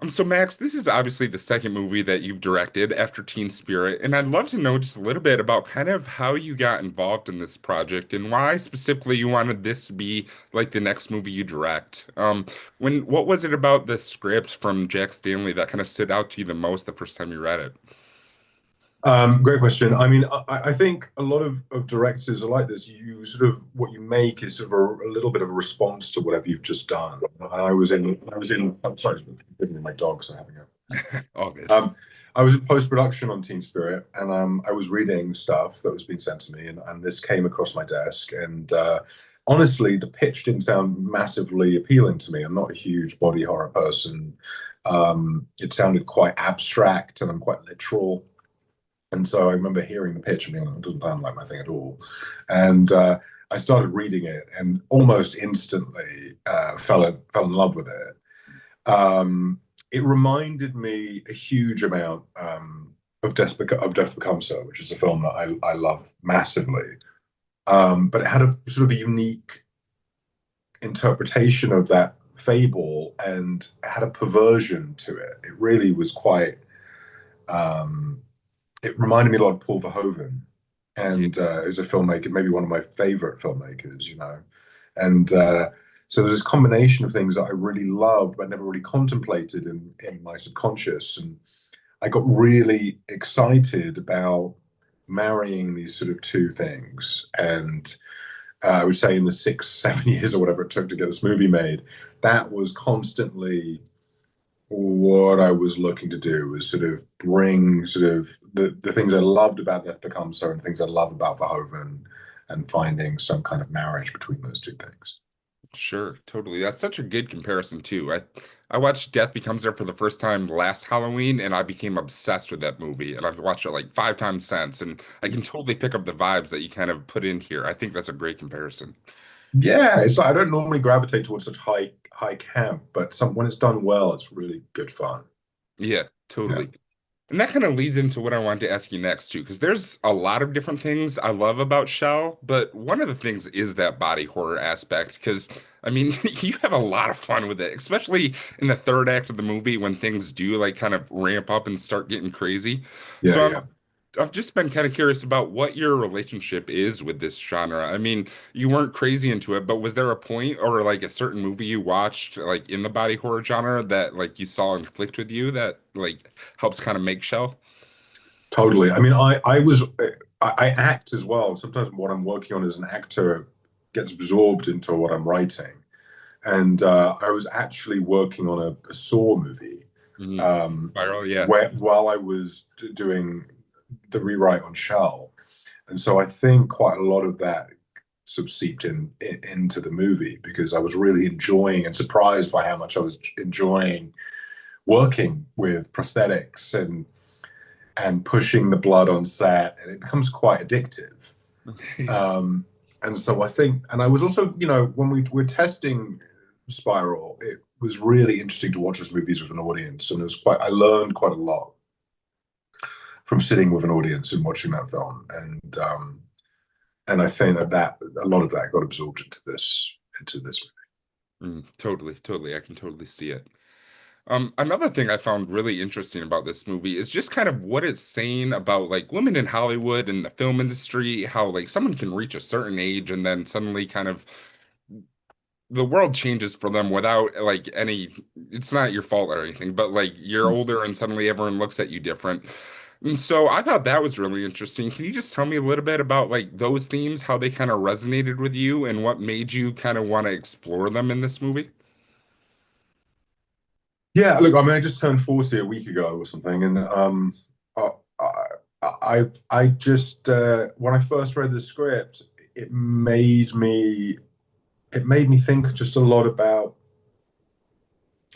So Max, this is obviously the second movie that you've directed after Teen Spirit, and I'd love to know just a little bit about kind of how you got involved in this project and why specifically you wanted this to be like the next movie you direct. What was it about the script from Jack Stanley that kind of stood out to you the most the first time you read it? Great question. I mean, I think a lot of directors are like this. You sort of what you make is sort of a little bit of a response to whatever you've just done. And I'm sorry, my dogs are having a All good. I was in post-production on Teen Spirit, and I was reading stuff that was being sent to me, and this came across my desk. And honestly, the pitch didn't sound massively appealing to me. I'm not a huge body horror person. It sounded quite abstract, and I'm quite literal. And so I remember hearing the pitch and being like, it doesn't sound like my thing at all. And I started reading it, and almost instantly fell in love with it. It reminded me a huge amount of Death Becomes Her, which is a film that I love massively. But it had a sort of a unique interpretation of that fable and had a perversion to it. It really was quite. It reminded me a lot of Paul Verhoeven, Yeah. and as a filmmaker, maybe one of my favorite filmmakers, you know. And so there's this combination of things that I really loved, but never really contemplated in my subconscious. And I got really excited about marrying these sort of two things. And I would say in the 6, 7 years or whatever it took to get this movie made, that was constantly what I was looking to do, was sort of bring sort of the things I loved about Death Becomes Her and things I love about Verhoeven, and finding some kind of marriage between those two things. Sure, totally. That's such a good comparison too. I watched Death Becomes Her for the first time last Halloween, and I became obsessed with that movie. And I've watched it like 5 times since, and I can totally pick up the vibes that you kind of put in here. I think that's a great comparison. Yeah, it's like I don't normally gravitate towards such high camp, but some when it's done well, it's really good fun. Yeah, Yeah. totally. And that kind of leads into what I wanted to ask you next too, because there's a lot of different things I love about Shell, but one of the things is that body horror aspect. Because I mean, you have a lot of fun with it, especially in the third act of the movie when things do like kind of ramp up and start getting crazy. Yeah, So yeah. I've just been kind of curious about what your relationship is with this genre. I mean, you weren't crazy into it, but was there a point or like a certain movie you watched like in the body horror genre that like you saw and clicked with you that like helps kind of make Shell? Totally. I mean, I act as well. Sometimes what I'm working on as an actor gets absorbed into what I'm writing. And I was actually working on a Saw movie Mhm. um, Viral, yeah. where while I was doing the rewrite on Shell. And so I think quite a lot of that sort of seeped into the movie, because I was really enjoying and surprised by how much I was enjoying working with prosthetics and pushing the blood on set, and it becomes quite addictive. Um, and so I think, and I was also, you know, when we were testing Spiral, it was really interesting to watch those movies with an audience, and it was quite. I learned quite a lot from sitting with an audience and watching that film, and I think that a lot of that got absorbed into this movie. Totally, totally. I can totally see it. Another thing I found really interesting about this movie is just kind of what it's saying about like women in Hollywood and the film industry, how like someone can reach a certain age and then suddenly kind of the world changes for them without like any, it's not your fault or anything, but like you're older and suddenly everyone looks at you different. And so I thought that was really interesting. Can you just tell me a little bit about like those themes, how they kind of resonated with you and what made you kind of want to explore them in this movie? Yeah, look, I mean, I just turned 40 a week ago or something, and I, I just when I first read the script, it made me it made me think just a lot about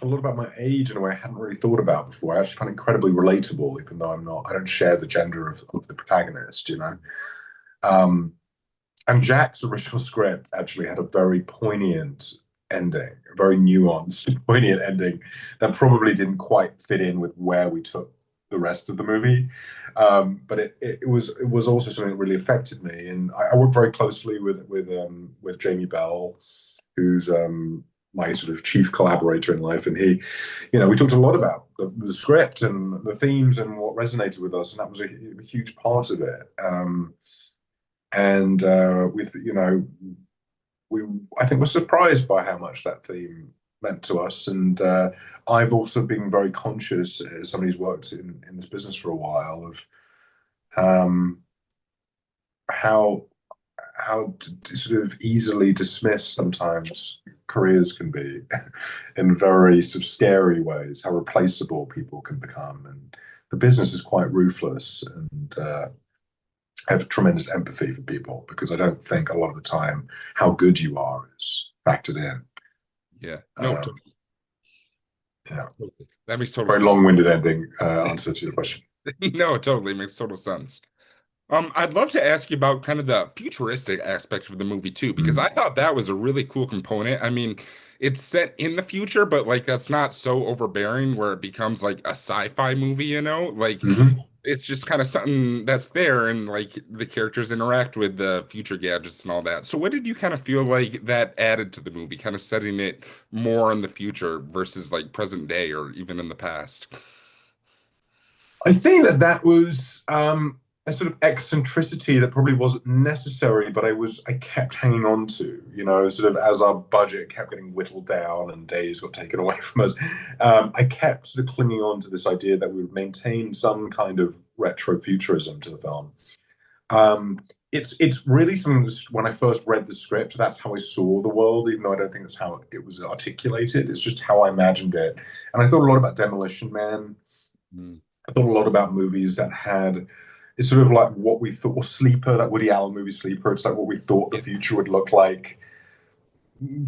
my age in a way I hadn't really thought about before. I actually find it incredibly relatable, even though I don't share the gender of the protagonist, you know. Um, and Jack's original script actually had a very poignant ending, a very nuanced, poignant ending that probably didn't quite fit in with where we took the rest of the movie. But it was also something that really affected me, and I work very closely with Jamie Bell, who's my sort of chief collaborator in life, and he, we talked a lot about the script and the themes and what resonated with us, and that was a huge part of it. And with we I think we're surprised by how much that theme meant to us, and I've also been very conscious as somebody who's worked in this business for a while of um, how sort of easily dismissed sometimes careers can be in very sort of scary ways, how replaceable people can become. And the business is quite ruthless, and I have tremendous empathy for people because I don't think a lot of the time how good you are is factored in. Yeah. No, Um, yeah, totally. That makes total very sense. long-winded ending answer to your question. No, totally makes total sense. I'd love to ask you about kind of the futuristic aspect of the movie too, because I Mm. thought that was a really cool component. I mean, it's set in the future, but like that's not so overbearing where it becomes like a sci-fi movie, you know? Like Mhm. it's just kind of something that's there and like the characters interact with the future gadgets and all that. So what did you kind of feel like that added to the movie, kind of setting it more in the future versus like present day or even in the past? I think that was a sort of eccentricity that probably wasn't necessary, but I kept hanging on to, sort of as our budget kept getting whittled down and days got taken away from us. I kept sort of clinging on to this idea that we would maintain some kind of retro-futurism to the film. Um, it's really something that when I first read the script, that's how I saw the world, even though I don't think that's how it was articulated. It's just how I imagined it. And I thought a lot about Demolition Man. Mm. I thought a lot about movies that had it's sort of like what we thought, or Sleeper, that Woody Allen movie Sleeper. It's like what we thought the Yeah. future would look like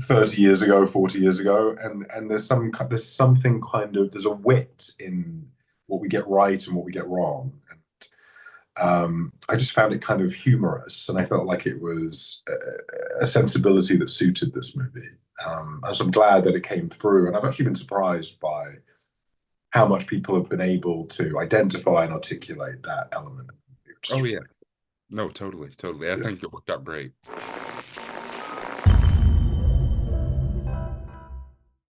30 years ago, 40 years ago. And there's something kind of there's a wit in what we get right and what we get wrong. And I just found it kind of humorous, and I felt like it was a sensibility that suited this movie. And so I'm glad that it came through, and I've actually been surprised by how much people have been able to identify and articulate that element, which is Oh yeah. really No, totally, totally. I yeah. think it worked out great.